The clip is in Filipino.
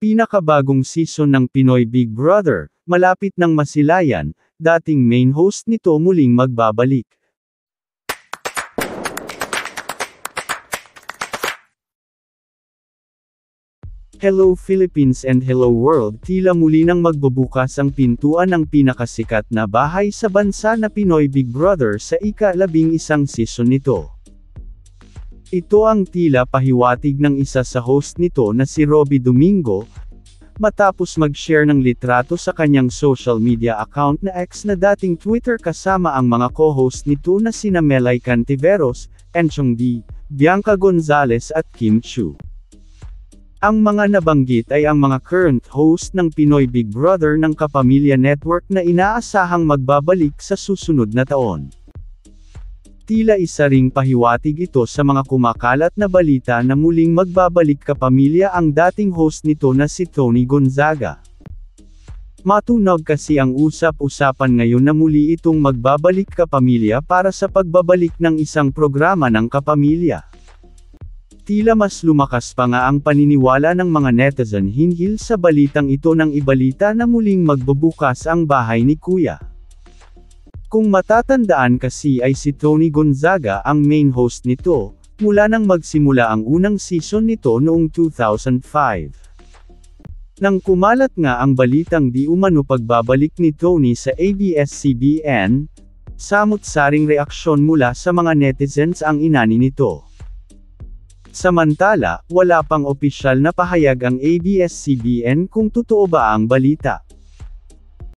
Pinakabagong season ng Pinoy Big Brother, malapit nang masilayan, dating main host nito muling magbabalik. Hello Philippines and hello world, tila muli nang magbubukas ang pintuan ng pinakasikat na bahay sa bansa na Pinoy Big Brother sa ika-11 season nito. Ito ang tila pahiwatig ng isa sa host nito na si Robby Domingo, matapos mag-share ng litrato sa kanyang social media account na X na dating Twitter kasama ang mga co-host nito na sina Melay Cantiveros, Enchong D, Bianca Gonzalez at Kim Chiu. Ang mga nabanggit ay ang mga current host ng Pinoy Big Brother ng Kapamilya Network na inaasahang magbabalik sa susunod na taon. Tila isa ring pahiwatig ito sa mga kumakalat na balita na muling magbabalik Kapamilya ang dating host nito na si Tony Gonzaga. Matunog kasi ang usap-usapan ngayon na muli itong magbabalik Kapamilya para sa pagbabalik ng isang programa ng Kapamilya. Tila mas lumakas pa nga ang paniniwala ng mga netizen hinggil sa balitang ito nang ibalita na muling magbubukas ang bahay ni Kuya. Kung matatandaan kasi ay si Tony Gonzaga ang main host nito, mula nang magsimula ang unang season nito noong 2005. Nang kumalat nga ang balitang di umano pagbabalik ni Tony sa ABS-CBN, samut-saring reaksyon mula sa mga netizens ang inani nito. Samantala, wala pang opisyal na pahayag ang ABS-CBN kung totoo ba ang balita.